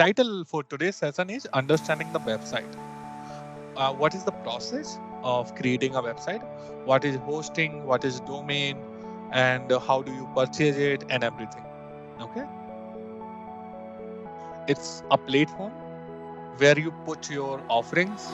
title for today's session is Understanding the Website. What is the process of creating a website? What is hosting? What is domain? And how do you purchase it and everything? Okay. It's a platform where you put your offerings,